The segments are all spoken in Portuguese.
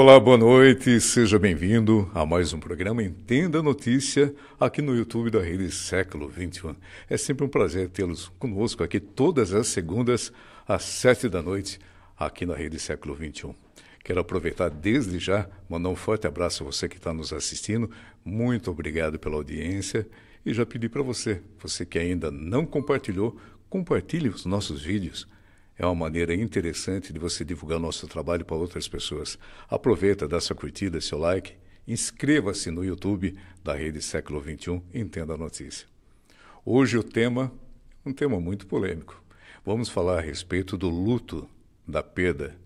Olá, boa noite, seja bem-vindo a mais um programa Entenda a Notícia aqui no YouTube da Rede Século XXI. É sempre um prazer tê-los conosco aqui todas as segundas às 7 da noite aqui na Rede Século XXI. Quero aproveitar desde já, mandar um forte abraço a você que está nos assistindo. Muito obrigado pela audiência e já pedi para você que ainda não compartilhou, compartilhe os nossos vídeos. É uma maneira interessante de você divulgar nosso trabalho para outras pessoas. Aproveita, dá sua curtida, seu like, inscreva-se no YouTube da Rede Século XXI, Entenda a Notícia. Hoje o tema é um tema muito polêmico. Vamos falar a respeito do luto, da perda,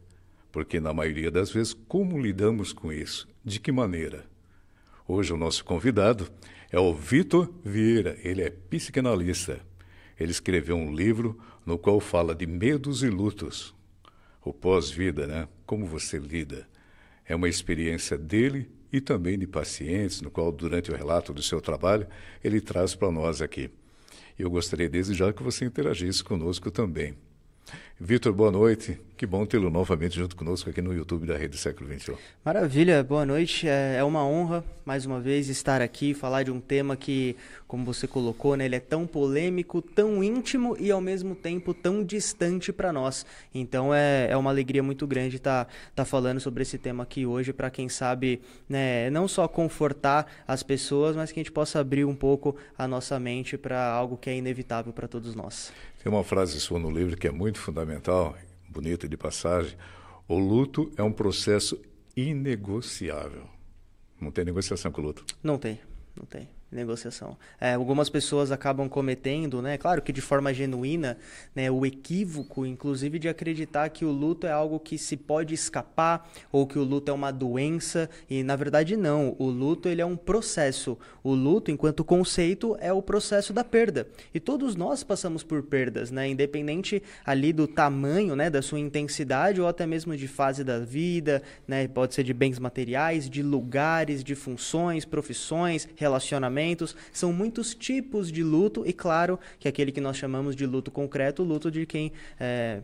porque na maioria das vezes, como lidamos com isso? De que maneira? Hoje o nosso convidado é o Vitor Vieira, ele é psicanalista. Ele escreveu um livro no qual fala de medos e lutos. O pós-vida, né? Como você lida. É uma experiência dele e também de pacientes, no qual, durante o relato do seu trabalho, ele traz para nós aqui. Eu gostaria desde já que você interagisse conosco também. Vitor, boa noite. Que bom tê-lo novamente junto conosco aqui no YouTube da Rede Século XXI. Maravilha, boa noite. É uma honra, mais uma vez, estar aqui e falar de um tema que, como você colocou, né, ele é tão polêmico, tão íntimo e, ao mesmo tempo, tão distante para nós. Então, é uma alegria muito grande estar falando sobre esse tema aqui hoje, para quem sabe, né, não só confortar as pessoas, mas que a gente possa abrir um pouco a nossa mente para algo que é inevitável para todos nós. Tem uma frase sua no livro que é muito fundamental, bonita de passagem. O luto é um processo inegociável. Não tem negociação com o luto. Não tem negociação. Algumas pessoas acabam cometendo, né, claro que de forma genuína, né, o equívoco, inclusive, de acreditar que o luto é algo que se pode escapar ou que o luto é uma doença, e na verdade não. O luto, ele é um processo. O luto, enquanto conceito, é o processo da perda. E todos nós passamos por perdas, né, independente ali do tamanho, né, da sua intensidade ou até mesmo de fase da vida, né, pode ser de bens materiais, de lugares, de funções, profissões, relacionamentos. São muitos tipos de luto e, claro, que aquele que nós chamamos de luto concreto, o luto de quem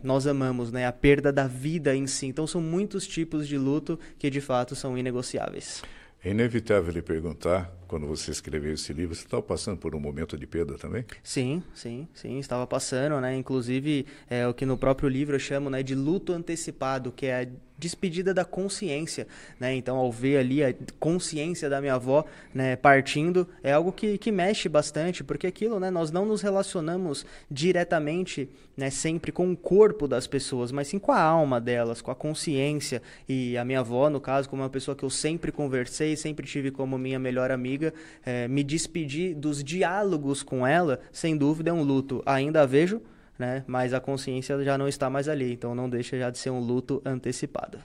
nós amamos, né? A perda da vida em si. Então, são muitos tipos de luto que, de fato, são inegociáveis. É inevitável lhe perguntar, quando você escreveu esse livro, você estava passando por um momento de perda também? Sim, estava passando, né? Inclusive, o que no próprio livro eu chamo, né, de luto antecipado, que é a despedida da consciência, né? Então, ao ver ali a consciência da minha avó, né, partindo, é algo que mexe bastante, porque aquilo, né, nós não nos relacionamos diretamente, né, sempre com o corpo das pessoas, mas sim com a alma delas, com a consciência. E a minha avó, no caso, como uma pessoa que eu sempre conversei, sempre tive como minha melhor amiga, me despedir dos diálogos com ela, sem dúvida é um luto. Ainda a vejo, né? Mas a consciência já não está mais ali, então não deixa já de ser um luto antecipado.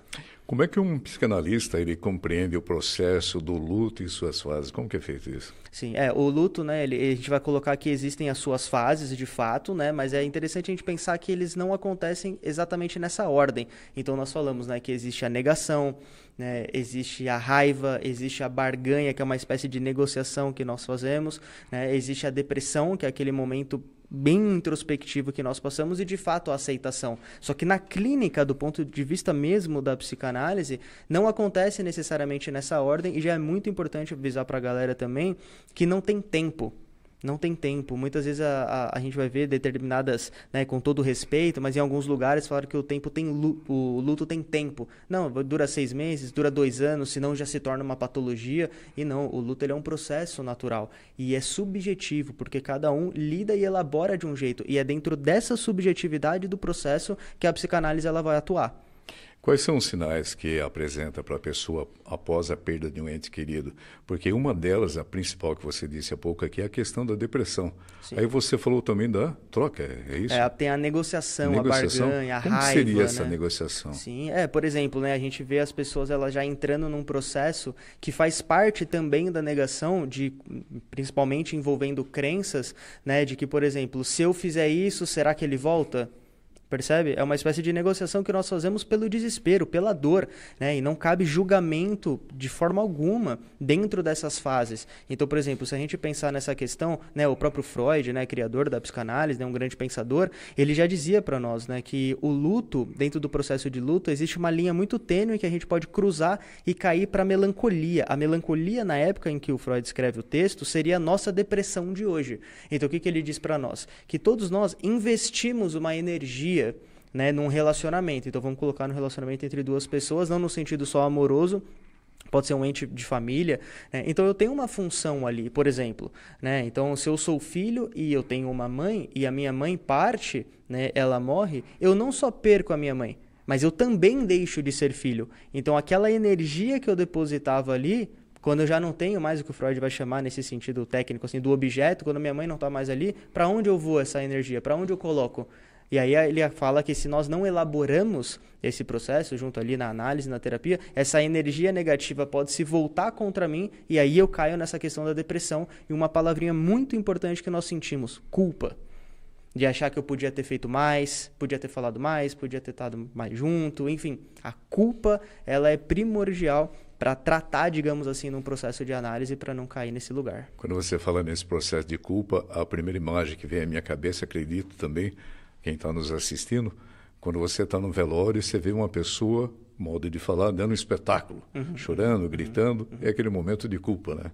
Como é que um psicanalista ele compreende o processo do luto e suas fases? Como que é feito isso? Sim, o luto, né, a gente vai colocar que existem as suas fases de fato, né, mas é interessante a gente pensar que eles não acontecem exatamente nessa ordem. Então nós falamos, né, que existe a negação, né, existe a raiva, existe a barganha, que é uma espécie de negociação que nós fazemos, né, existe a depressão, que é aquele momento bem introspectivo que nós passamos, e de fato a aceitação. Só que na clínica, do ponto de vista mesmo da psicanálise, não acontece necessariamente nessa ordem, e já é muito importante avisar para a galera também que não tem tempo. Não tem tempo. Muitas vezes a gente vai ver determinadas, né, com todo respeito, mas em alguns lugares falaram que o luto tem tempo. Não, dura 6 meses, dura 2 anos, senão já se torna uma patologia. E não, o luto ele é um processo natural. E é subjetivo, porque cada um lida e elabora de um jeito. E é dentro dessa subjetividade do processo que a psicanálise ela vai atuar. Quais são os sinais que apresenta para a pessoa após a perda de um ente querido? Porque uma delas, a principal que você disse há pouco aqui, é a questão da depressão. Sim. Aí você falou também da troca, é isso? Tem a negociação, a barganha, a raiva. Como seria essa negociação? Sim, por exemplo, né, a gente vê as pessoas elas já entrando num processo que faz parte também da negação, principalmente envolvendo crenças, né, de que, por exemplo, se eu fizer isso, será que ele volta? Percebe? É uma espécie de negociação que nós fazemos pelo desespero, pela dor, né? E não cabe julgamento de forma alguma dentro dessas fases. Então, por exemplo, se a gente pensar nessa questão, né, o próprio Freud, né, criador da psicanálise, né, um grande pensador, ele já dizia para nós, né, que o luto, dentro do processo de luto, existe uma linha muito tênue que a gente pode cruzar e cair para a melancolia. A melancolia, na época em que o Freud escreve o texto, seria a nossa depressão de hoje. Então, o que ele diz para nós? Que todos nós investimos uma energia, né, num relacionamento. Então vamos colocar no relacionamento entre duas pessoas, não no sentido só amoroso, pode ser um ente de família, né? Então eu tenho uma função ali, por exemplo, né? Então se eu sou filho e eu tenho uma mãe e a minha mãe parte, né, ela morre, eu não só perco a minha mãe, mas eu também deixo de ser filho. Então aquela energia que eu depositava ali, quando eu já não tenho mais o que o Freud vai chamar nesse sentido técnico, assim, do objeto, quando minha mãe não está mais ali, para onde eu vou essa energia? Para onde eu coloco? E aí ele fala que se nós não elaboramos esse processo, junto ali na análise, na terapia, essa energia negativa pode se voltar contra mim e aí eu caio nessa questão da depressão. E uma palavrinha muito importante que nós sentimos, culpa. De achar que eu podia ter feito mais, podia ter falado mais, podia ter estado mais junto, enfim. A culpa, ela é primordial para tratar, digamos assim, num processo de análise para não cair nesse lugar. Quando você fala nesse processo de culpa, a primeira imagem que vem à minha cabeça, acredito também, quem está nos assistindo, quando você está no velório, você vê uma pessoa, modo de falar, dando um espetáculo, chorando, gritando, é aquele momento de culpa, né?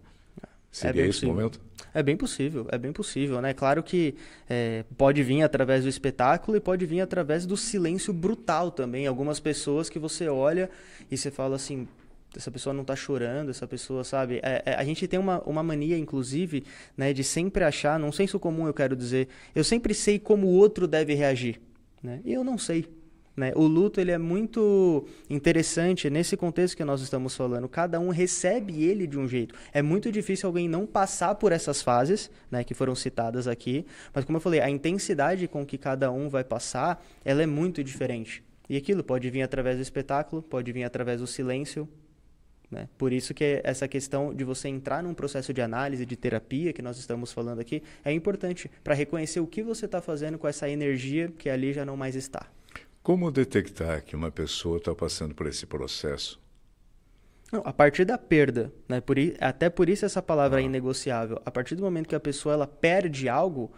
Seria esse momento? É bem possível, né? Claro que pode vir através do espetáculo e pode vir através do silêncio brutal também. Algumas pessoas que você olha e você fala assim, essa pessoa não está chorando, essa pessoa, sabe? A gente tem uma mania, inclusive, né, de sempre achar, num senso comum eu quero dizer, eu sempre sei como o outro deve reagir, né? E eu não sei. Né? O luto ele é muito interessante nesse contexto que nós estamos falando. Cada um recebe ele de um jeito. É muito difícil alguém não passar por essas fases, né, que foram citadas aqui. Mas como eu falei, a intensidade com que cada um vai passar, ela é muito diferente. E aquilo pode vir através do espetáculo, pode vir através do silêncio. Né? Por isso que essa questão de você entrar num processo de análise, de terapia, que nós estamos falando aqui, é importante para reconhecer o que você está fazendo com essa energia que ali já não mais está. Como detectar que uma pessoa está passando por esse processo? Não, a partir da perda, né? Até por isso essa palavra é inegociável. A partir do momento que a pessoa ela perde algo,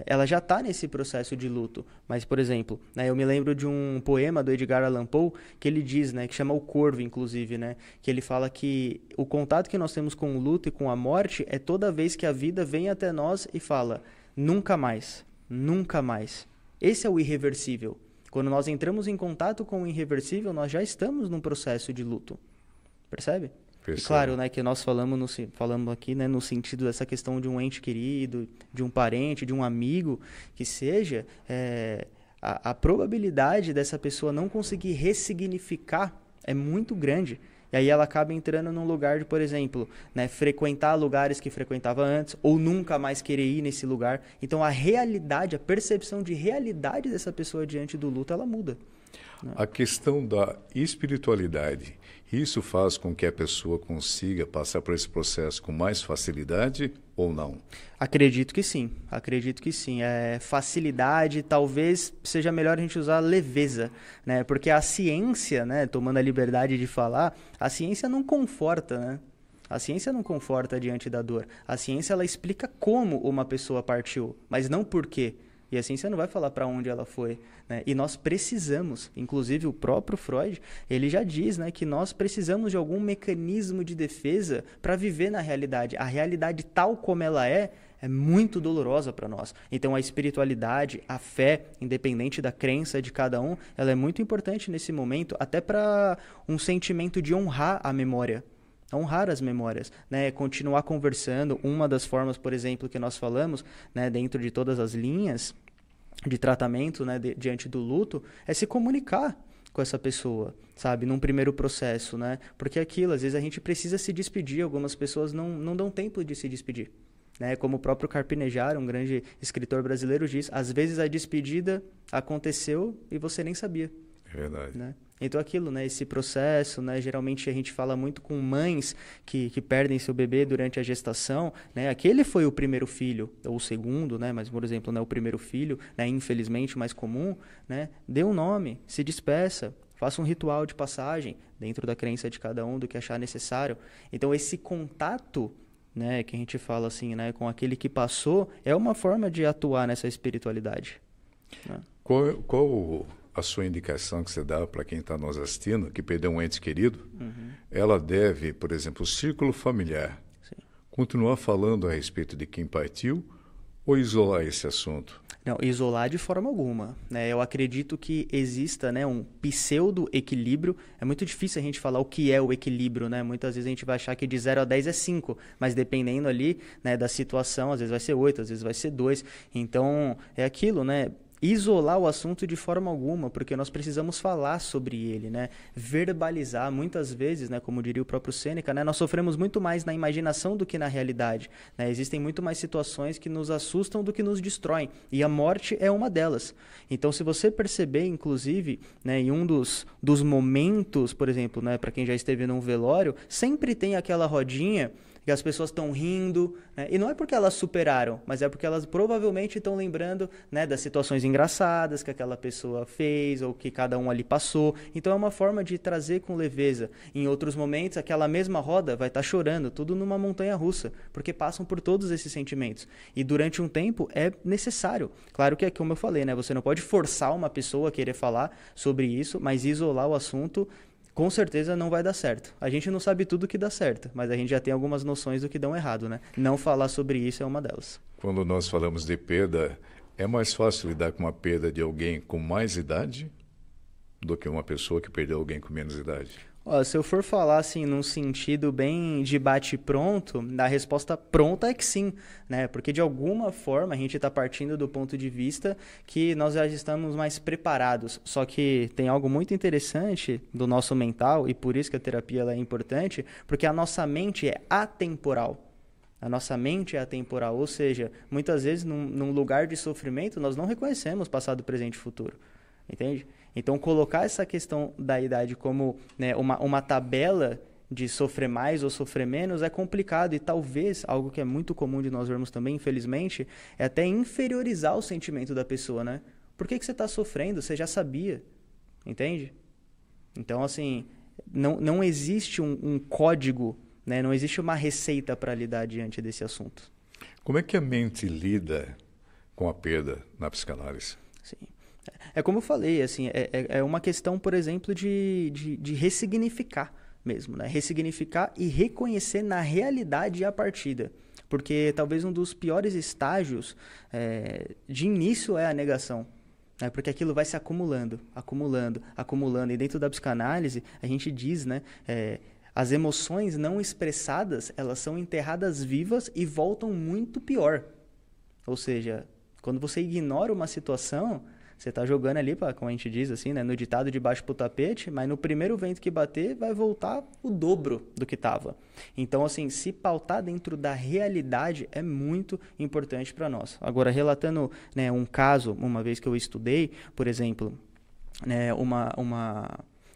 ela já está nesse processo de luto. Mas, por exemplo, né, eu me lembro de um poema do Edgar Allan Poe que ele diz, né, que chama O Corvo, inclusive, né, que ele fala que o contato que nós temos com o luto e com a morte é toda vez que a vida vem até nós e fala, nunca mais, nunca mais. Esse é o irreversível. Quando nós entramos em contato com o irreversível, nós já estamos num processo de luto. Percebe? E claro, né, que nós falamos aqui, né, no sentido dessa questão de um ente querido, de um parente, de um amigo, que seja, a probabilidade dessa pessoa não conseguir ressignificar é muito grande. E aí ela acaba entrando num lugar de, por exemplo, né, frequentar lugares que frequentava antes, ou nunca mais querer ir nesse lugar. Então a realidade, a percepção de realidade dessa pessoa diante do luto, ela muda. Né? A questão da espiritualidade, isso faz com que a pessoa consiga passar por esse processo com mais facilidade ou não? Acredito que sim. Facilidade, talvez seja melhor a gente usar leveza, né? Porque a ciência, né, tomando a liberdade de falar, a ciência não conforta, né? A ciência não conforta diante da dor. A ciência ela explica como uma pessoa partiu, mas não por quê. E a ciência não vai falar para onde ela foi, né? E nós precisamos, inclusive o próprio Freud, ele já diz, né, que nós precisamos de algum mecanismo de defesa para viver na realidade. A realidade tal como ela é muito dolorosa para nós. Então a espiritualidade, a fé, independente da crença de cada um, ela é muito importante nesse momento, até para um sentimento de honrar a memória. Honrar as memórias, né? Continuar conversando. Uma das formas, por exemplo, que nós falamos, né, dentro de todas as linhas de tratamento, né, diante do luto, é se comunicar com essa pessoa, sabe? Num primeiro processo, né? Porque aquilo, às vezes a gente precisa se despedir, algumas pessoas não dão tempo de se despedir. Né? Como o próprio Carpinejar, um grande escritor brasileiro, diz, às vezes a despedida aconteceu e você nem sabia. É verdade. Né? Então aquilo, né, esse processo, né, geralmente a gente fala muito com mães que perdem seu bebê durante a gestação, né, aquele foi o primeiro filho, ou o segundo, né, mas por exemplo, né, o primeiro filho, né, infelizmente mais comum, né, dê um nome, se despeça, faça um ritual de passagem dentro da crença de cada um do que achar necessário. Então esse contato, né, que a gente fala assim, né, com aquele que passou, é uma forma de atuar nessa espiritualidade. Né? Qual a sua indicação que você dá para quem está nos assistindo, que perdeu um ente querido? Ela deve, por exemplo, o círculo familiar, continuar falando a respeito de quem partiu ou isolar esse assunto? Não, isolar de forma alguma. Né? Eu acredito que exista, né, um pseudo-equilíbrio. É muito difícil a gente falar o que é o equilíbrio. Né? Muitas vezes a gente vai achar que de 0 a 10 é 5, mas dependendo ali, né, da situação, às vezes vai ser 8, às vezes vai ser 2. Então, é aquilo, né? Isolar o assunto de forma alguma, porque nós precisamos falar sobre ele, né? Verbalizar. Muitas vezes, né, como diria o próprio Sêneca, né, nós sofremos muito mais na imaginação do que na realidade. Né? Existem muito mais situações que nos assustam do que nos destroem, e a morte é uma delas. Então, se você perceber, inclusive, né, em um dos momentos, por exemplo, né, para quem já esteve num velório, sempre tem aquela rodinha que as pessoas estão rindo, né? E não é porque elas superaram, mas é porque elas provavelmente estão lembrando, né, das situações engraçadas que aquela pessoa fez ou que cada um ali passou. Então é uma forma de trazer com leveza. Em outros momentos, aquela mesma roda vai estar chorando, tudo numa montanha russa, porque passam por todos esses sentimentos. E durante um tempo é necessário. Claro que é como eu falei, né, você não pode forçar uma pessoa a querer falar sobre isso, mas isolar o assunto com certeza não vai dar certo. A gente não sabe tudo que dá certo, mas a gente já tem algumas noções do que dão errado, né? Não falar sobre isso é uma delas. Quando nós falamos de perda, é mais fácil lidar com uma perda de alguém com mais idade do que uma pessoa que perdeu alguém com menos idade? Ó, se eu for falar assim num sentido bem de bate-pronto, a resposta pronta é que sim, né? Porque de alguma forma a gente está partindo do ponto de vista que nós já estamos mais preparados. Só que tem algo muito interessante do nosso mental, e por isso que a terapia ela é importante, porque a nossa mente é atemporal. A nossa mente é atemporal, ou seja, muitas vezes num lugar de sofrimento nós não reconhecemos passado, presente e futuro. Entende? Então, colocar essa questão da idade como, né, uma tabela de sofrer mais ou sofrer menos é complicado, e talvez, algo que é muito comum de nós vermos também, infelizmente, é até inferiorizar o sentimento da pessoa, né? Por que você está sofrendo? Você já sabia, entende? Então, assim, não existe um código, né? Não existe uma receita para lidar diante desse assunto. Como é que a mente lida com a perda na psicanálise? Sim. É como eu falei, assim, é uma questão, por exemplo, de ressignificar mesmo, né? Ressignificar e reconhecer na realidade a partida. Porque talvez um dos piores estágios de início é a negação. Né? Porque aquilo vai se acumulando. E dentro da psicanálise, a gente diz, né? As emoções não expressadas, elas são enterradas vivas e voltam muito pior. Ou seja, quando você ignora uma situação, você está jogando ali, como a gente diz assim, né, no ditado de baixo para o tapete, mas no primeiro vento que bater vai voltar o dobro do que estava. Então, assim, se pautar dentro da realidade é muito importante para nós. Agora, relatando, né, um caso, uma vez que eu estudei, por exemplo, né,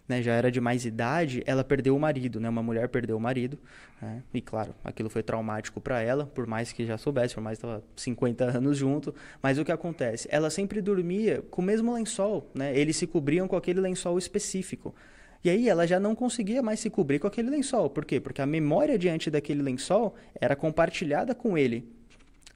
né, já era de mais idade, ela perdeu o marido, né? Uma mulher perdeu o marido, né? E claro, aquilo foi traumático para ela, por mais que já soubesse, por mais que estava 50 anos junto, mas o que acontece? Ela sempre dormia com o mesmo lençol, né? Eles se cobriam com aquele lençol específico. E aí ela já não conseguia mais se cobrir com aquele lençol. Por quê? Porque a memória diante daquele lençol era compartilhada com ele.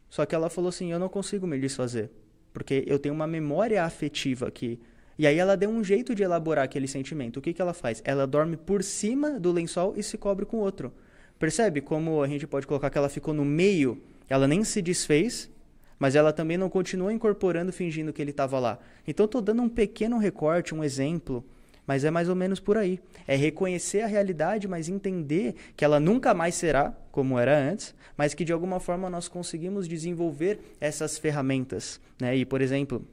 Só que ela falou assim, eu não consigo me desfazer, porque eu tenho uma memória afetiva aqui. E aí ela deu um jeito de elaborar aquele sentimento. O que ela faz? Ela dorme por cima do lençol e se cobre com outro. Percebe como a gente pode colocar que ela ficou no meio, ela nem se desfez, mas ela também não continuou incorporando, fingindo que ele estava lá. Então estou dando um pequeno recorte, um exemplo, mas é mais ou menos por aí. É reconhecer a realidade, mas entender que ela nunca mais será como era antes, mas que de alguma forma nós conseguimos desenvolver essas ferramentas. Né? E, por exemplo,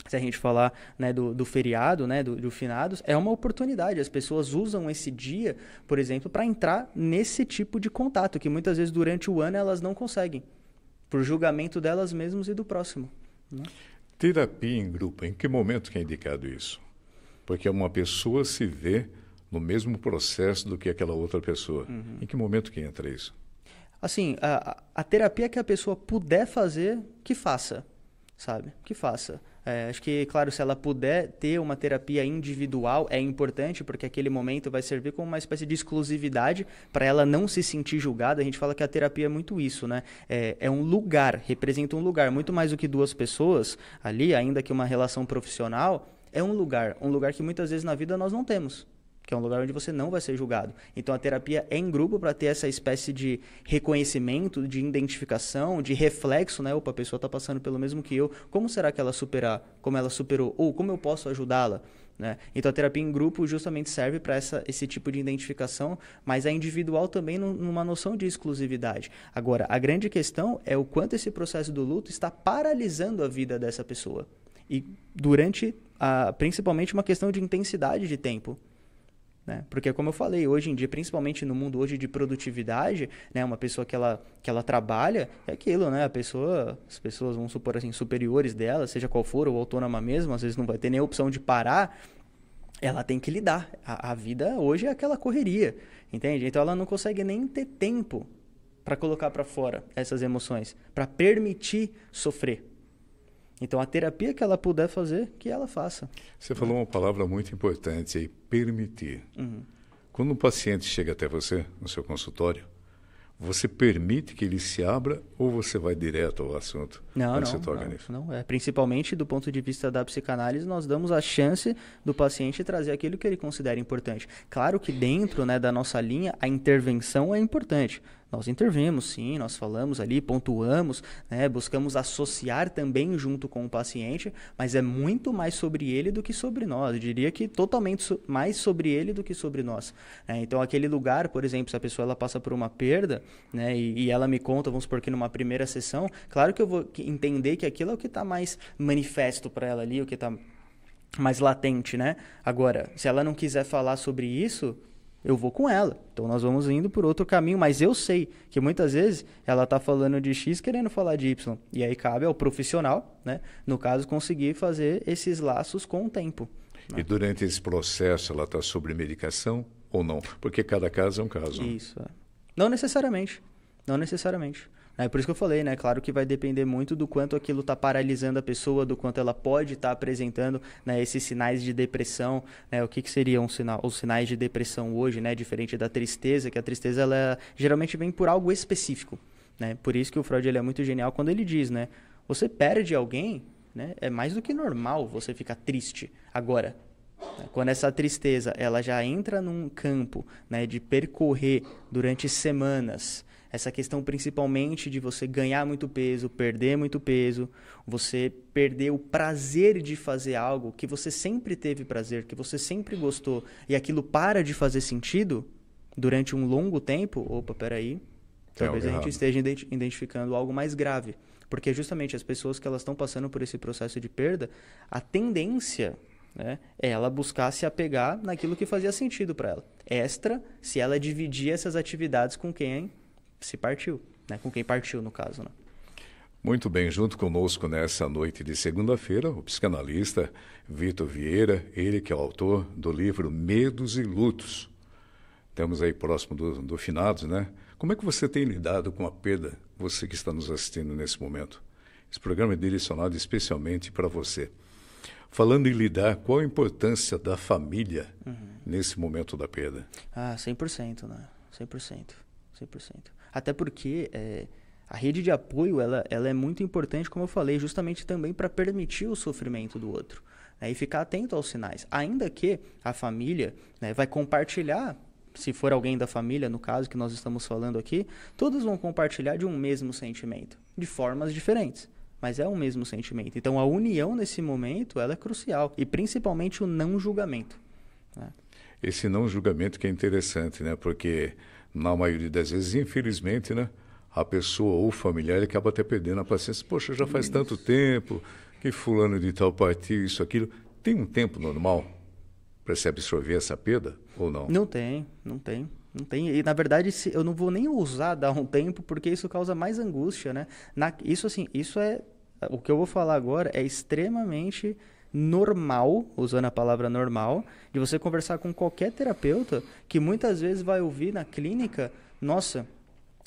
se a gente falar, né, do feriado, né, do finados, é uma oportunidade. As pessoas usam esse dia, por exemplo, para entrar nesse tipo de contato, que muitas vezes durante o ano elas não conseguem, por julgamento delas mesmas e do próximo. Né? Terapia em grupo, em que momento que é indicado isso? Porque uma pessoa se vê no mesmo processo do que aquela outra pessoa. Em que momento que entra isso? Assim, a terapia que a pessoa puder fazer, que faça, sabe? Que faça. Acho que, claro, se ela puder ter uma terapia individual, é importante, porque aquele momento vai servir como uma espécie de exclusividade para ela não se sentir julgada. A gente fala que a terapia é muito isso, né? É um lugar, representa um lugar, muito mais do que duas pessoas ali, ainda que uma relação profissional, é um lugar que muitas vezes na vida nós não temos. Que é um lugar onde você não vai ser julgado. Então, a terapia é em grupo para ter essa espécie de reconhecimento, de identificação, de reflexo, né? Opa, a pessoa está passando pelo mesmo que eu. Como será que ela superar? Como ela superou? Ou como eu posso ajudá-la? Né? Então, a terapia em grupo justamente serve para esse tipo de identificação, mas a individual também numa noção de exclusividade. Agora, a grande questão é o quanto esse processo do luto está paralisando a vida dessa pessoa. E durante, principalmente, uma questão de intensidade de tempo. Né? Porque, como eu falei, hoje em dia, principalmente no mundo hoje de produtividade, né, uma pessoa que ela trabalha, é aquilo, né? As pessoas, vamos supor assim, superiores dela, seja qual for, ou autônoma mesmo, às vezes não vai ter nem a opção de parar, ela tem que lidar. A vida hoje é aquela correria, entende? Então ela não consegue nem ter tempo para colocar para fora essas emoções, para permitir sofrer. Então, a terapia que ela puder fazer, que ela faça. Você falou uma palavra muito importante aí, permitir. Quando um paciente chega até você, no seu consultório, você permite que ele se abra ou você vai direto ao assunto? Não. Principalmente do ponto de vista da psicanálise, nós damos a chance do paciente trazer aquilo que ele considera importante. Claro que dentro, né, da nossa linha, a intervenção é importante. Nós intervimos, sim, nós falamos ali, pontuamos, né, buscamos associar também junto com o paciente, mas é muito mais sobre ele do que sobre nós. Eu diria que totalmente mais sobre ele do que sobre nós. Então, aquele lugar, por exemplo, se a pessoa ela passa por uma perda, né, e ela me conta, vamos supor que numa primeira sessão, claro que eu vou entender que aquilo é o que está mais manifesto para ela ali, o que está mais latente, né? Agora, se ela não quiser falar sobre isso, eu vou com ela. Então, nós vamos indo por outro caminho, mas eu sei que muitas vezes ela está falando de X querendo falar de Y. E aí cabe ao profissional, né, no caso, conseguir fazer esses laços com o tempo. Né? E durante esse processo ela está sobre medicação ou não? Porque cada caso é um caso. Isso. Não necessariamente. Não necessariamente. É por isso que eu falei, né? Claro que vai depender muito do quanto aquilo está paralisando a pessoa, do quanto ela pode estar apresentando, né, esses sinais de depressão, né? O que seriam os sinais de depressão hoje, né? Diferente da tristeza, que a tristeza ela geralmente vem por algo específico, né? Por isso que o Freud ele é muito genial quando ele diz, né? Você perde alguém, né? É mais do que normal você ficar triste. Agora, quando essa tristeza ela já entra num campo, né, de percorrer durante semanas, essa questão principalmente de você ganhar muito peso, perder muito peso, você perder o prazer de fazer algo que você sempre teve prazer, que você sempre gostou, e aquilo para de fazer sentido durante um longo tempo, opa, peraí, talvez a gente esteja identificando algo mais grave. Porque justamente as pessoas que elas estão passando por esse processo de perda, a tendência, né, é ela buscar se apegar naquilo que fazia sentido para ela. Extra, se ela dividir essas atividades com quem se partiu, né? Com quem partiu, no caso. Né? Muito bem, junto conosco nessa noite de segunda-feira, o psicanalista Vitor Vieira, ele que é o autor do livro Medos e Lutos. Estamos aí próximo do finados, né? Como é que você tem lidado com a perda, você que está nos assistindo nesse momento? Esse programa é direcionado especialmente para você. Falando em lidar, qual a importância da família nesse momento da perda? 100%, né? 100%. Até porque a rede de apoio ela é muito importante, como eu falei, justamente também para permitir o sofrimento do outro, né? E ficar atento aos sinais. Ainda que a família, né, vai compartilhar, se for alguém da família, no caso que nós estamos falando aqui, todos vão compartilhar de um mesmo sentimento, de formas diferentes. Mas é o mesmo sentimento. Então, a união nesse momento ela é crucial. E principalmente o não julgamento. Né? Esse não julgamento que é interessante, né? Porque na maioria das vezes, infelizmente, né, a pessoa ou o familiar acaba até perdendo a paciência. Poxa, já faz tanto tempo que fulano de tal partiu, isso, aquilo. Tem um tempo normal para se absorver essa perda ou não? Não tem. E, na verdade, eu não vou nem usar dar um tempo, porque isso causa mais angústia, né? Isso é... O que eu vou falar agora é extremamente normal, usando a palavra normal, de você conversar com qualquer terapeuta que muitas vezes vai ouvir na clínica, nossa,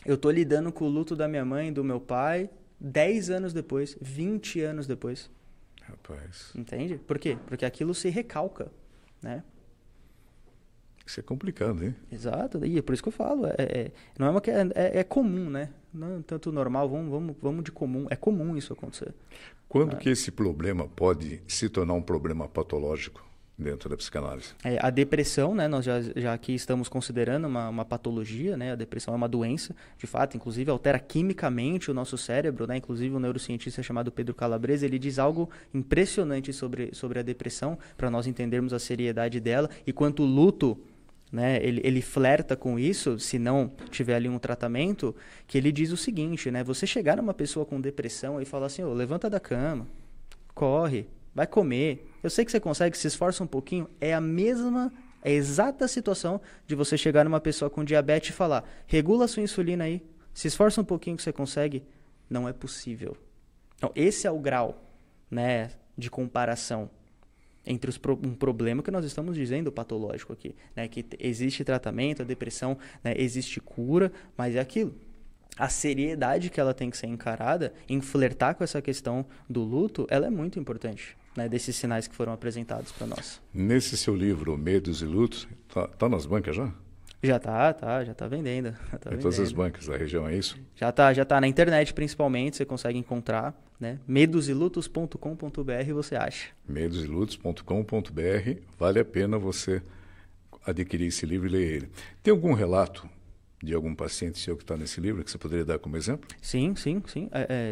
eu tô lidando com o luto da minha mãe, do meu pai, 10 anos depois, 20 anos depois. Rapaz. Entende? Por quê? Porque aquilo se recalca, né? Isso é complicado, hein? Exato, e é por isso que eu falo, não é uma é comum, né? Não é tanto normal, vamos de comum, é comum isso acontecer. Quando que esse problema pode se tornar um problema patológico dentro da psicanálise? A depressão, né? Nós já aqui estamos considerando uma patologia, né? A depressão é uma doença, de fato, inclusive altera quimicamente o nosso cérebro, né? Inclusive um neurocientista chamado Pedro Calabrese, ele diz algo impressionante sobre a depressão, para nós entendermos a seriedade dela e quanto o luto, né, ele flerta com isso, se não tiver ali um tratamento, que ele diz o seguinte, né, você chegar numa pessoa com depressão e falar assim, levanta da cama, corre, vai comer, eu sei que você consegue, se esforça um pouquinho, é a exata situação de você chegar numa pessoa com diabetes e falar, regula a sua insulina aí, se esforça um pouquinho que você consegue, não é possível. Então, esse é o grau, né, de comparação entre um problema que nós estamos dizendo patológico aqui, né? Que existe tratamento, a depressão, né? Existe cura, mas é aquilo. A seriedade que ela tem que ser encarada em flertar com essa questão do luto, ela é muito importante, né? Desses sinais que foram apresentados para nós. Nesse seu livro, Medos e Lutos, tá nas bancas já? Já tá vendendo. Em todas as bancas da região, é isso? Já tá na internet principalmente, você consegue encontrar, né? medosilutos.com.br você acha. medosilutos.com.br, vale a pena você adquirir esse livro e ler ele. Tem algum relato de algum paciente seu que está nesse livro que você poderia dar como exemplo? Sim.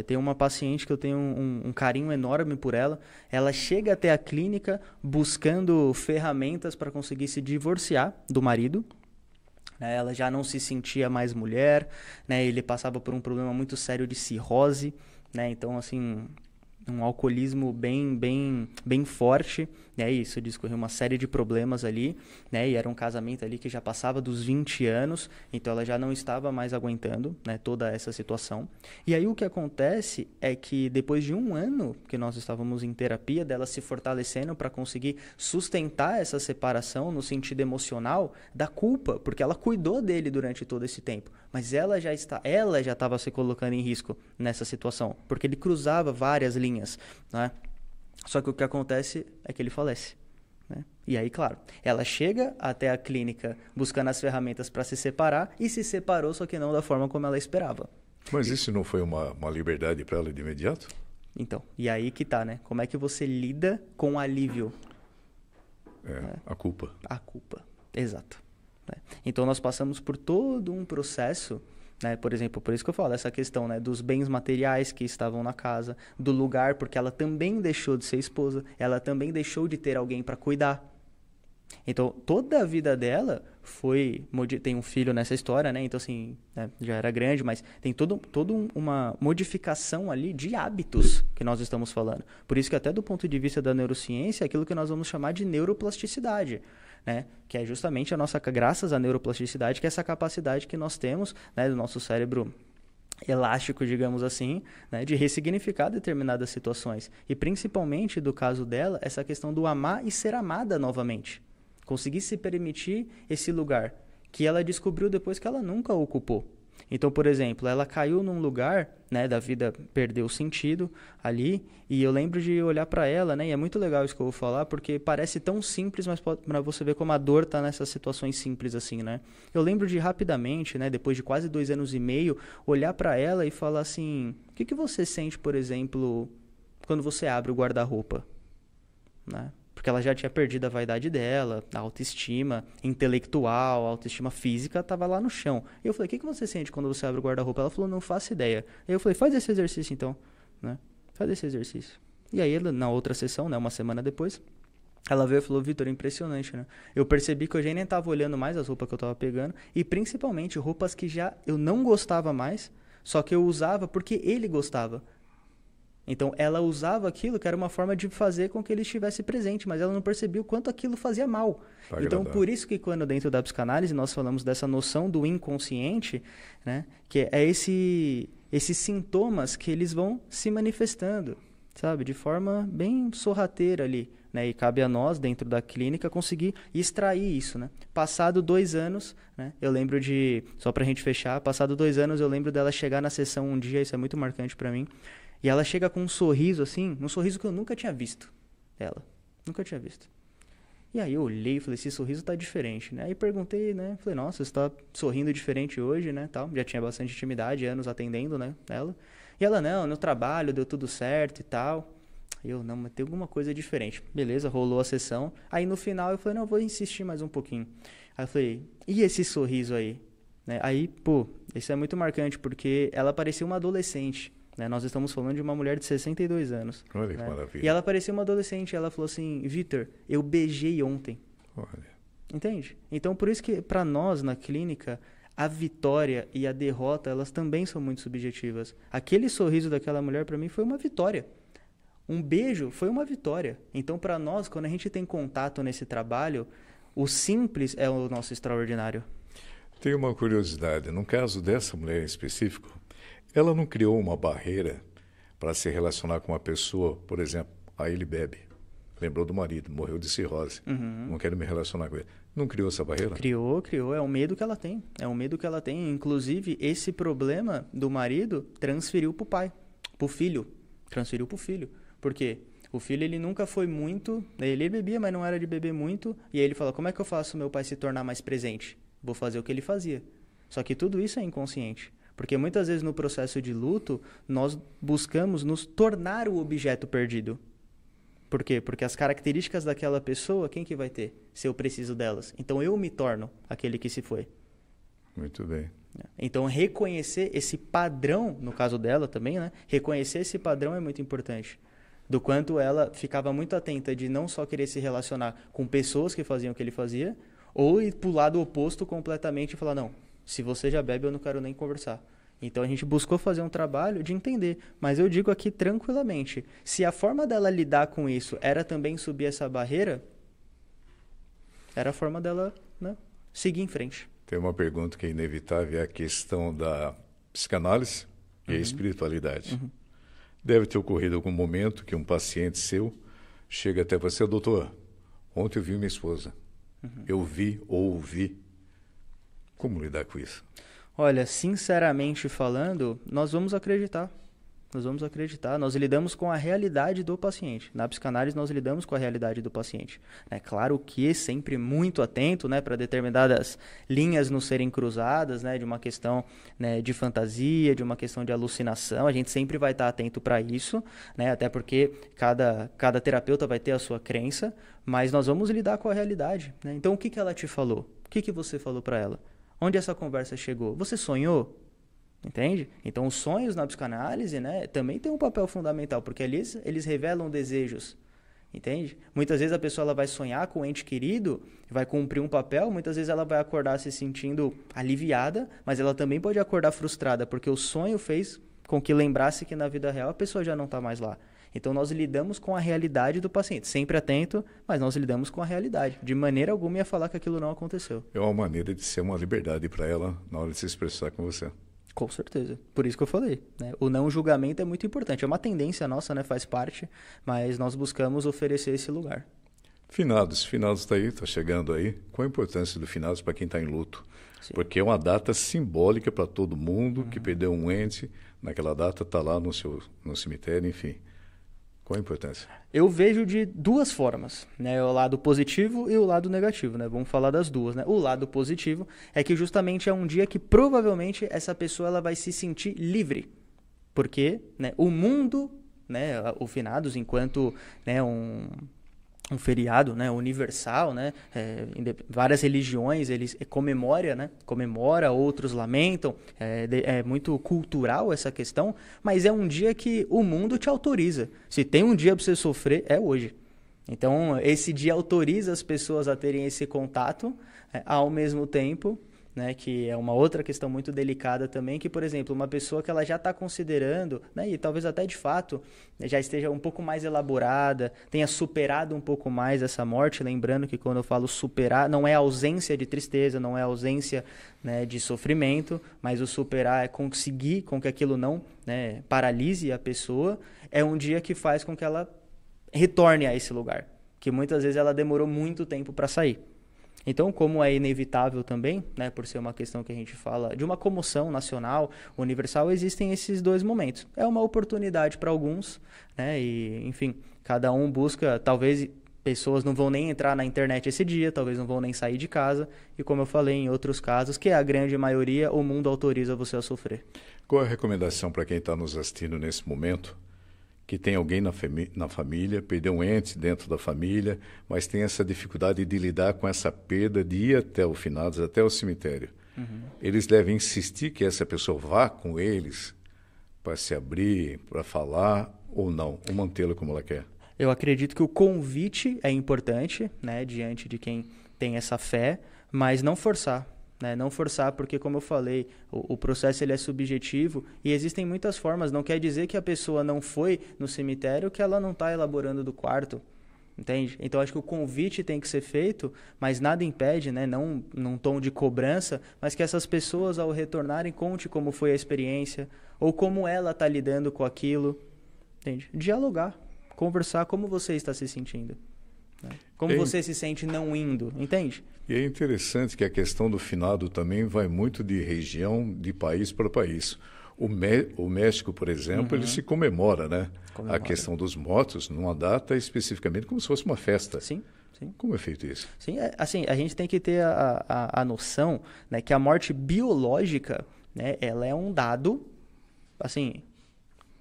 Tem uma paciente que eu tenho um carinho enorme por ela. Ela chega até a clínica buscando ferramentas para conseguir se divorciar do marido. Ela já não se sentia mais mulher, né? Ele passava por um problema muito sério de cirrose, né? Então, assim, um alcoolismo bem forte, né? Isso discorreu uma série de problemas ali, né? E era um casamento ali que já passava dos 20 anos, então ela já não estava mais aguentando, né, toda essa situação. E aí o que acontece é que depois de um ano que nós estávamos em terapia, dela se fortalecendo para conseguir sustentar essa separação no sentido emocional da culpa, porque ela cuidou dele durante todo esse tempo, mas ela já estava se colocando em risco nessa situação, porque ele cruzava várias linhas, né? Só que o que acontece é que ele falece, né? E aí, claro, ela chega até a clínica buscando as ferramentas para se separar e se separou, só que não da forma como ela esperava. Mas isso não foi uma liberdade para ela de imediato? Então, e aí que tá, né? Como é que você lida com o alívio? Né? A culpa. A culpa, exato. Né? Então, nós passamos por todo um processo, né? Por exemplo, por isso que eu falo, essa questão, né, dos bens materiais que estavam na casa, do lugar, porque ela também deixou de ser esposa, ela também deixou de ter alguém para cuidar. Então, toda a vida dela tem um filho nessa história, né? Então, assim, né, já era grande, mas tem toda uma modificação ali de hábitos que nós estamos falando. Por isso que até do ponto de vista da neurociência, é aquilo que nós vamos chamar de neuroplasticidade, né? Que é justamente graças à neuroplasticidade, que é essa capacidade que nós temos, né, do nosso cérebro elástico, digamos assim, né, de ressignificar determinadas situações. E principalmente, do caso dela, essa questão do amar e ser amada novamente. Conseguir se permitir esse lugar que ela descobriu depois que ela nunca ocupou. Então, por exemplo, ela caiu num lugar, né, da vida, perdeu o sentido ali, e eu lembro de olhar para ela, né, e é muito legal isso que eu vou falar, porque parece tão simples, mas para você ver como a dor está nessas situações simples assim, né. Eu lembro de rapidamente, né, depois de quase 2 anos e meio, olhar para ela e falar assim, o que você sente, por exemplo, quando você abre o guarda-roupa, né? Porque ela já tinha perdido a vaidade dela, a autoestima intelectual, a autoestima física estava lá no chão. E eu falei, o que você sente quando você abre o guarda-roupa? Ela falou, não faço ideia. E eu falei, faz esse exercício então, né? Faz esse exercício. E aí, na outra sessão, né, uma semana depois, ela veio e falou, Vitor, impressionante, né? Eu percebi que eu já nem estava olhando mais as roupas que eu estava pegando, e principalmente roupas que já eu não gostava mais, só que eu usava porque ele gostava. Então, ela usava aquilo que era uma forma de fazer com que ele estivesse presente, mas ela não percebia o quanto aquilo fazia mal. Então, por isso que quando dentro da psicanálise nós falamos dessa noção do inconsciente, né, que é esses sintomas que eles vão se manifestando. sabe? De forma bem sorrateira ali, né? E cabe a nós, dentro da clínica, conseguir extrair isso, né? Passado 2 anos, né? Eu lembro só pra gente fechar, passado 2 anos eu lembro dela chegar na sessão um dia, isso é muito marcante pra mim, e ela chega com um sorriso assim, um sorriso que eu nunca tinha visto dela, nunca tinha visto. E aí eu olhei e falei, esse sorriso tá diferente, né? Aí perguntei, né? Falei, nossa, você tá sorrindo diferente hoje, né? Tal. Já tinha bastante intimidade, anos atendendo, né? Ela. E ela, não, no trabalho deu tudo certo e tal. E eu, não, mas tem alguma coisa diferente. Beleza, rolou a sessão. Aí no final eu falei, não, vou insistir mais um pouquinho. Aí eu falei, e esse sorriso aí? Né? Aí, pô, isso é muito marcante, porque ela parecia uma adolescente. Né? Nós estamos falando de uma mulher de 62 anos. Olha que né? maravilha. E ela parecia uma adolescente. Ela falou assim, Vitor, eu beijei ontem. Olha. Entende? Então, por isso que para nós, na clínica, a vitória e a derrota, elas também são muito subjetivas. Aquele sorriso daquela mulher, para mim, foi uma vitória. Um beijo foi uma vitória. Então, para nós, quando a gente tem contato nesse trabalho, o simples é o nosso extraordinário. Tem uma curiosidade. No caso dessa mulher em específico, ela não criou uma barreira para se relacionar com uma pessoa, por exemplo, aí ele bebe, lembrou do marido, morreu de cirrose, não quero me relacionar com ele. Não criou essa barreira? Criou. É um medo que ela tem. É um medo que ela tem. Inclusive, esse problema do marido transferiu para o pai, para o filho. Transferiu para o filho. Por quê? O filho, ele nunca foi muito... Ele bebia, mas não era de beber muito. E aí ele fala, como é que eu faço meu pai se tornar mais presente? Vou fazer o que ele fazia. Só que tudo isso é inconsciente. Porque muitas vezes no processo de luto, nós buscamos nos tornar o objeto perdido. Por quê? Porque as características daquela pessoa, quem que vai ter? Se eu preciso delas. Então eu me torno aquele que se foi. Muito bem. Então reconhecer esse padrão, no caso dela também, né? Reconhecer esse padrão é muito importante. Do quanto ela ficava muito atenta de não só querer se relacionar com pessoas que faziam o que ele fazia, ou ir para o lado oposto completamente e falar, não, se você já bebe, eu não quero nem conversar. Então a gente buscou fazer um trabalho de entender. Mas eu digo aqui tranquilamente, se a forma dela lidar com isso era também subir essa barreira, era a forma dela, né, seguir em frente. Tem uma pergunta que é inevitável, é a questão da psicanálise e a espiritualidade. Deve ter ocorrido algum momento que um paciente seu chega até você, doutor, ontem eu vi minha esposa. Eu vi ou ouvi. Como lidar com isso? Olha, sinceramente falando, nós vamos acreditar. Nós vamos acreditar. Nós lidamos com a realidade do paciente. Na psicanálise, nós lidamos com a realidade do paciente. É claro que sempre muito atento, né, para determinadas linhas não serem cruzadas, né, de uma questão, né, de fantasia, de uma questão de alucinação. A gente sempre vai estar atento para isso, né, até porque cada terapeuta vai ter a sua crença, mas nós vamos lidar com a realidade. Né? Então, o que ela te falou? O que você falou para ela? Onde essa conversa chegou? Você sonhou? Entende? Então, os sonhos na psicanálise, né, também tem um papel fundamental, porque eles revelam desejos. Entende? Muitas vezes a pessoa ela vai sonhar com um ente querido, vai cumprir um papel, muitas vezes ela vai acordar se sentindo aliviada, mas ela também pode acordar frustrada, porque o sonho fez com que lembrasse que na vida real a pessoa já não está mais lá. Então, nós lidamos com a realidade do paciente. Sempre atento, mas nós lidamos com a realidade. De maneira alguma ia falar que aquilo não aconteceu. É uma maneira de ser uma liberdade para ela na hora de se expressar com você. Com certeza. Por isso que eu falei. Né? O não julgamento é muito importante. É uma tendência nossa, né? Faz parte, mas nós buscamos oferecer esse lugar. Finados está aí, está chegando aí. Qual a importância do finados para quem está em luto? Sim. Porque é uma data simbólica para todo mundo que perdeu um ente. Naquela data está lá no cemitério, enfim. Qual a importância? Eu vejo de duas formas, né? O lado positivo e o lado negativo, né? Vamos falar das duas, né? O lado positivo é que justamente é um dia que provavelmente essa pessoa ela vai se sentir livre. Porque, né, o mundo, né, o finados enquanto, né, um feriado, né, universal, né, várias religiões eles comemora, né, outros lamentam, é muito cultural essa questão, mas é um dia que o mundo te autoriza. Se tem um dia para você sofrer, é hoje. Então esse dia autoriza as pessoas a terem esse contato, ao mesmo tempo, né, que é uma outra questão muito delicada também, que, por exemplo, uma pessoa que ela já está considerando, né, e talvez até de fato já esteja um pouco mais elaborada, tenha superado um pouco mais essa morte, lembrando que quando eu falo superar, não é ausência de tristeza, não é ausência, né, de sofrimento, mas o superar é conseguir com que aquilo não, né, paralise a pessoa, é um dia que faz com que ela retorne a esse lugar, que muitas vezes ela demorou muito tempo para sair. Então, como é inevitável também, né, por ser uma questão que a gente fala de uma comoção nacional, universal, existem esses dois momentos. É uma oportunidade para alguns, né, e, enfim, cada um busca, talvez pessoas não vão nem entrar na internet esse dia, talvez não vão nem sair de casa, e como eu falei em outros casos, que é a grande maioria, o mundo autoriza você a sofrer. Qual é a recomendação para quem está nos assistindo nesse momento? Que tem alguém na família, perdeu um ente dentro da família, mas tem essa dificuldade de lidar com essa perda, de ir até o finados, até o cemitério. Eles devem insistir que essa pessoa vá com eles para se abrir, para falar, ou não, ou mantê-la como ela quer. Eu acredito que o convite é importante, né, diante de quem tem essa fé, mas não forçar. Né? Não forçar, porque, como eu falei, o processo ele é subjetivo e existem muitas formas. Não quer dizer que a pessoa não foi no cemitério, que ela não está elaborando do quarto, entende? Então, acho que o convite tem que ser feito, mas nada impede, né? Não num tom de cobrança, mas que essas pessoas, ao retornarem, conte como foi a experiência ou como ela está lidando com aquilo, entende? Dialogar, conversar como você está se sentindo. Como você se sente não indo, entende? E é interessante que a questão do finado também vai muito de região, de país para país. O México, por exemplo, ele se comemora, né? A questão dos mortos numa data especificamente como se fosse uma festa. Sim, sim. Como é feito isso? Sim, assim, a gente tem que ter a noção, né, que a morte biológica, né, ela é um dado, assim,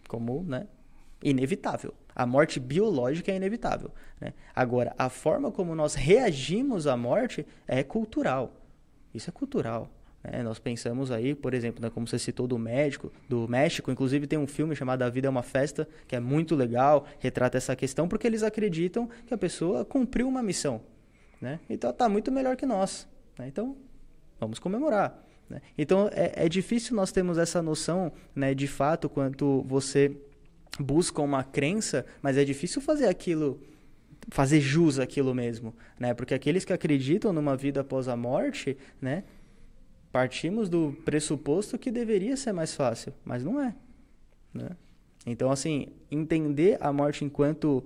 como, né, inevitável. A morte biológica é inevitável, né? Agora, a forma como nós reagimos à morte é cultural. Isso é cultural, né? Nós pensamos aí, por exemplo, né, como você citou do México, inclusive tem um filme chamado A Vida é uma Festa, que é muito legal, retrata essa questão, porque eles acreditam que a pessoa cumpriu uma missão, né? Então está muito melhor que nós, né? Então, vamos comemorar, né? Então, é difícil nós termos essa noção, né, de fato, quanto você busca uma crença, mas é difícil fazer jus àquilo mesmo, né? Porque aqueles que acreditam numa vida após a morte, né, partimos do pressuposto que deveria ser mais fácil, mas não é, né? Então, assim, entender a morte enquanto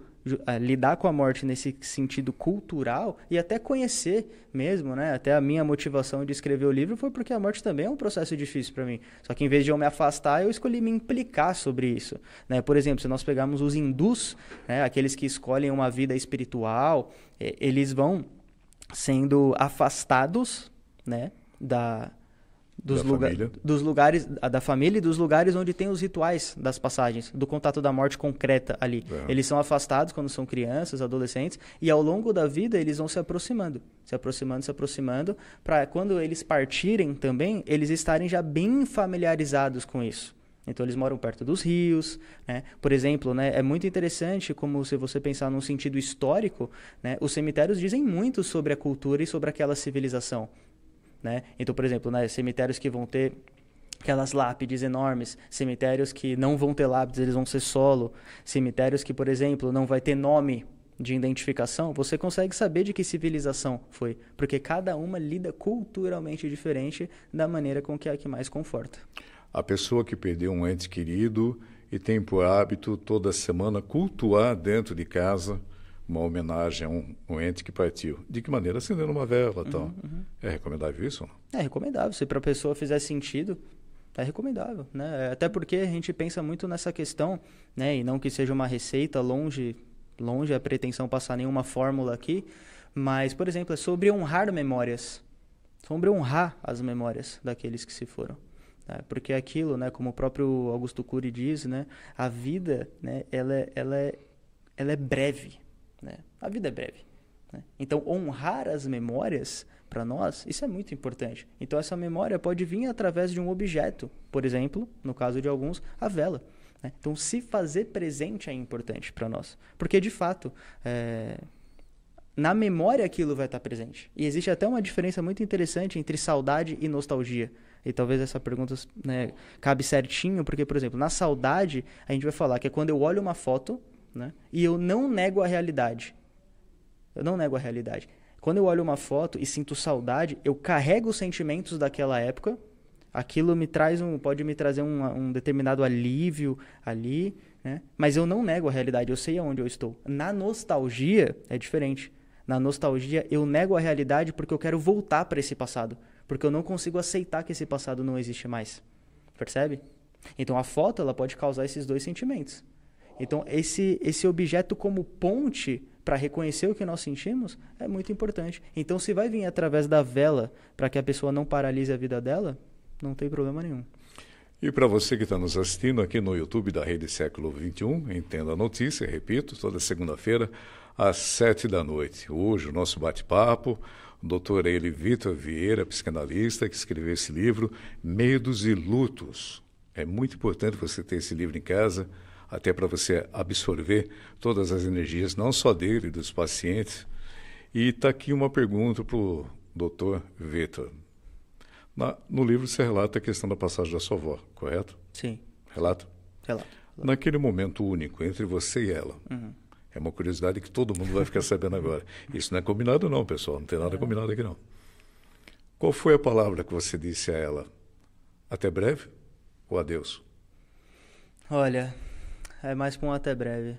lidar com a morte nesse sentido cultural e até conhecer mesmo, né? Até a minha motivação de escrever o livro foi porque a morte também é um processo difícil para mim. Só que em vez de eu me afastar, eu escolhi me implicar sobre isso, né? Por exemplo, se nós pegarmos os hindus, né, aqueles que escolhem uma vida espiritual, eles vão sendo afastados, né, dos lugares da família e dos lugares onde tem os rituais das passagens, do contato da morte concreta ali. Eles são afastados quando são crianças, adolescentes, e ao longo da vida eles vão se aproximando, para quando eles partirem também, eles estarem já bem familiarizados com isso. Então, eles moram perto dos rios, né? Por exemplo, né, é muito interessante como se você pensar num sentido histórico, né, os cemitérios dizem muito sobre a cultura e sobre aquela civilização. Né? Então, por exemplo, né, cemitérios que vão ter aquelas lápides enormes, cemitérios que não vão ter lápides, eles vão ser solo, cemitérios que, por exemplo, não vai ter nome de identificação, você consegue saber de que civilização foi, porque cada uma lida culturalmente diferente da maneira com que é a que mais conforta. A pessoa que perdeu um ente querido e tem por hábito toda semana cultuar dentro de casa uma homenagem a um ente que partiu. De que maneira? Acendendo uma vela e tal. É recomendável isso? É recomendável. Se para a pessoa fizer sentido, é recomendável, né? Até porque a gente pensa muito nessa questão, né? E não que seja uma receita, longe a pretensão passar nenhuma fórmula aqui, mas, por exemplo, é sobre honrar memórias. Sobre honrar as memórias daqueles que se foram. Né? Porque aquilo, né, como o próprio Augusto Cury diz, né? A vida, né, ela é breve. Né? A vida é breve. Né? Então, honrar as memórias, para nós, isso é muito importante. Então, essa memória pode vir através de um objeto. Por exemplo, no caso de alguns, a vela. Né? Então, se fazer presente é importante para nós. Porque, de fato, na memória aquilo vai estar presente. E existe até uma diferença muito interessante entre saudade e nostalgia. E talvez essa pergunta, né, cabe certinho, porque, por exemplo, na saudade, a gente vai falar que é quando eu olho uma foto, né, e eu não nego a realidade. Eu não nego a realidade. Quando eu olho uma foto e sinto saudade, eu carrego os sentimentos daquela época, aquilo pode me trazer um determinado alívio ali, né, mas eu não nego a realidade, eu sei aonde eu estou. Na nostalgia, é diferente. Na nostalgia, eu nego a realidade porque eu quero voltar para esse passado. Porque eu não consigo aceitar que esse passado não existe mais. Percebe? Então, a foto ela pode causar esses dois sentimentos. Então, esse objeto como ponte para reconhecer o que nós sentimos é muito importante. Então, se vai vir através da vela para que a pessoa não paralise a vida dela, não tem problema nenhum. E para você que está nos assistindo aqui no YouTube da Rede Século XXI, Entenda a Notícia, repito, toda segunda-feira, às 7 da noite. Hoje, o nosso bate-papo, o doutor Eli Vitor Vieira, psicanalista, que escreveu esse livro, Medos e Lutos. É muito importante você ter esse livro em casa, até para você absorver todas as energias, não só dele, dos pacientes. E está aqui uma pergunta para o doutor Vitor. No livro você relata a questão da passagem da sua avó, correto? Sim. Relata? Relato. Naquele momento único, entre você e ela, é uma curiosidade que todo mundo vai ficar sabendo agora. Isso não é combinado não, pessoal, não tem nada combinado aqui não. Qual foi a palavra que você disse a ela? Até breve ou adeus? Olha, é mais para um até breve,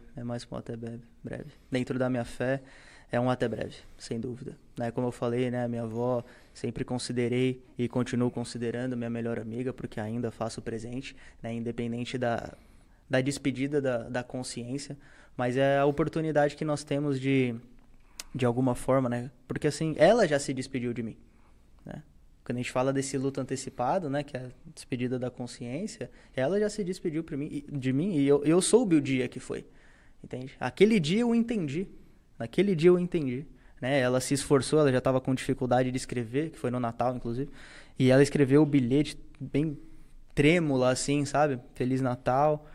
breve. Dentro da minha fé, é um até breve, sem dúvida. Né? Como eu falei, né, minha avó sempre considerei e continuo considerando minha melhor amiga, porque ainda faço presente, né, independente da despedida da consciência, mas é a oportunidade que nós temos de alguma forma, né? Porque assim, ela já se despediu de mim, né? Quando a gente fala desse luto antecipado, né, que é a despedida da consciência, ela já se despediu de mim e eu soube o dia que foi, entende? Aquele dia eu entendi, né? Ela se esforçou, ela já estava com dificuldade de escrever, que foi no Natal, inclusive, e ela escreveu o bilhete bem trêmula, assim, sabe? Feliz Natal.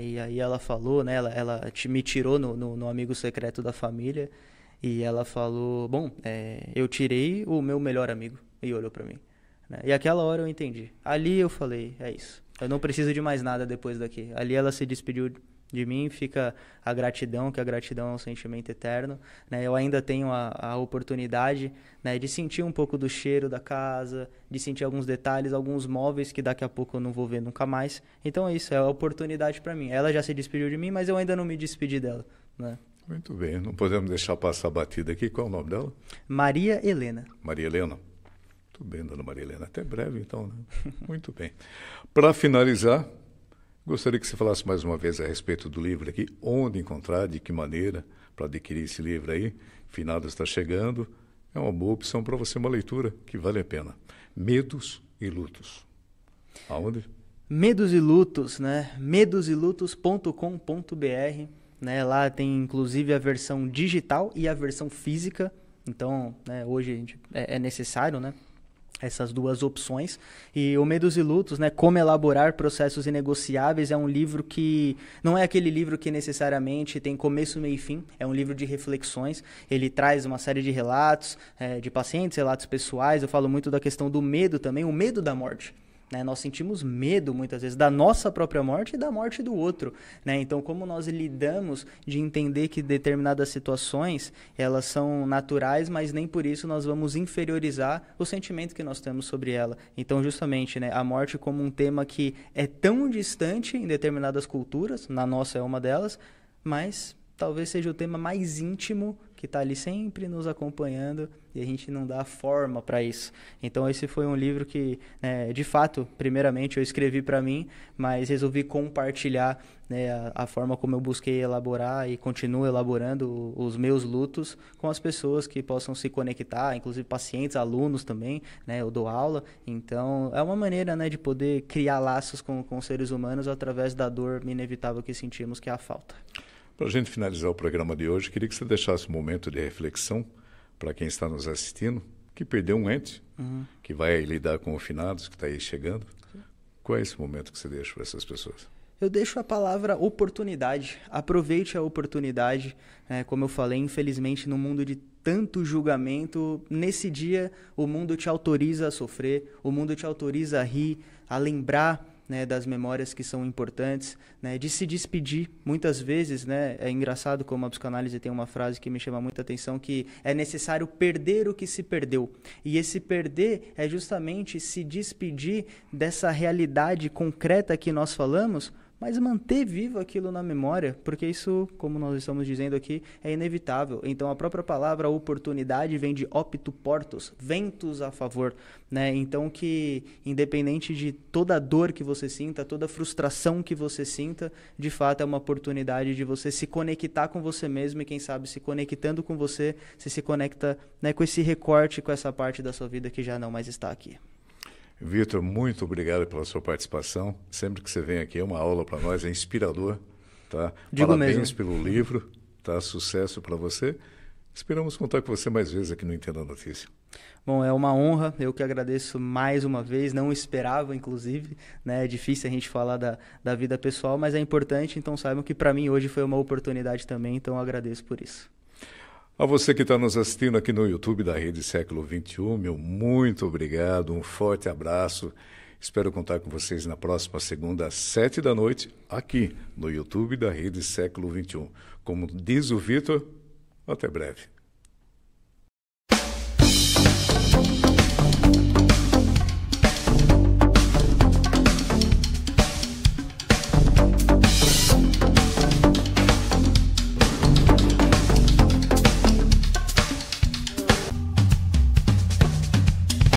E aí ela falou, né? Ela me tirou no amigo secreto da família e ela falou, bom, eu tirei o meu melhor amigo e olhou pra mim, né? E aquela hora eu entendi. Ali eu falei, é isso. Eu não preciso de mais nada depois daqui. Ali ela se despediu de mim, fica a gratidão, que a gratidão é um sentimento eterno, né? Eu ainda tenho a oportunidade, né, de sentir um pouco do cheiro da casa, de sentir alguns detalhes, alguns móveis que daqui a pouco eu não vou ver nunca mais. Então é isso, é a oportunidade para mim. Ela já se despediu de mim, mas eu ainda não me despedi dela, né? Muito bem, não podemos deixar passar a batida aqui. Qual é o nome dela? Maria Helena. Maria Helena. Muito bem, dona Maria Helena. Até breve, então, né? Muito bem. Para finalizar, gostaria que você falasse mais uma vez a respeito do livro aqui, onde encontrar, de que maneira, para adquirir esse livro aí. Finado está chegando, é uma boa opção para você, uma leitura que vale a pena. Medos e Lutos. Aonde? Medos e Lutos, né? medosilutos.com.br, né? Lá tem inclusive a versão digital e a versão física. Então, né, hoje é necessário, né, essas duas opções. E o Medos e Lutos, né, Como Elaborar Processos Inegociáveis, é um livro que não é aquele livro que necessariamente tem começo, meio e fim. É um livro de reflexões. Ele traz uma série de relatos de pacientes, relatos pessoais. Eu falo muito da questão do medo também, o medo da morte. Né? Nós sentimos medo, muitas vezes, da nossa própria morte e da morte do outro. Né? Então, como nós lidamos de entender que determinadas situações, elas são naturais, mas nem por isso nós vamos inferiorizar o sentimento que nós temos sobre ela. Então, justamente, né, a morte como um tema que é tão distante em determinadas culturas, na nossa é uma delas, mas talvez seja o tema mais íntimo que está ali sempre nos acompanhando e a gente não dá forma para isso. Então esse foi um livro que, de fato, primeiramente eu escrevi para mim, mas resolvi compartilhar, né, a forma como eu busquei elaborar e continuo elaborando os meus lutos com as pessoas que possam se conectar, inclusive pacientes, alunos também, né, eu dou aula. Então é uma maneira, né, de poder criar laços com seres humanos através da dor inevitável que sentimos, que é a falta. Para a gente finalizar o programa de hoje, queria que você deixasse um momento de reflexão para quem está nos assistindo, que perdeu um ente, que vai lidar com o finados, que está aí chegando. Qual é esse momento que você deixa para essas pessoas? Eu deixo a palavra oportunidade. Aproveite a oportunidade. Como eu falei, infelizmente, no mundo de tanto julgamento, nesse dia o mundo te autoriza a sofrer, o mundo te autoriza a rir, a lembrar, né, das memórias que são importantes, né, de se despedir. Muitas vezes, né, é engraçado como a psicanálise tem uma frase que me chama muita atenção, que é necessário perder o que se perdeu. E esse perder é justamente se despedir dessa realidade concreta que nós falamos, mas manter vivo aquilo na memória, porque isso, como nós estamos dizendo aqui, é inevitável. Então, a própria palavra oportunidade vem de optu portus, ventos a favor, né? Então, que independente de toda a dor que você sinta, toda a frustração que você sinta, de fato é uma oportunidade de você se conectar com você mesmo e, quem sabe, se conectando com você, você se conecta, né, com esse recorte, com essa parte da sua vida que já não mais está aqui. Vitor, muito obrigado pela sua participação. Sempre que você vem aqui é uma aula para nós, é inspirador. Tá? Parabéns mesmo pelo livro, tá? Sucesso para você. Esperamos contar com você mais vezes aqui no Entenda a Notícia. Bom, é uma honra, eu que agradeço mais uma vez, não esperava, inclusive, né? É difícil a gente falar da vida pessoal, mas é importante, então saibam que para mim hoje foi uma oportunidade também, então eu agradeço por isso. A você que está nos assistindo aqui no YouTube da Rede Século XXI, meu muito obrigado, um forte abraço. Espero contar com vocês na próxima segunda às 7 da noite, aqui no YouTube da Rede Século XXI. Como diz o Vitor, até breve.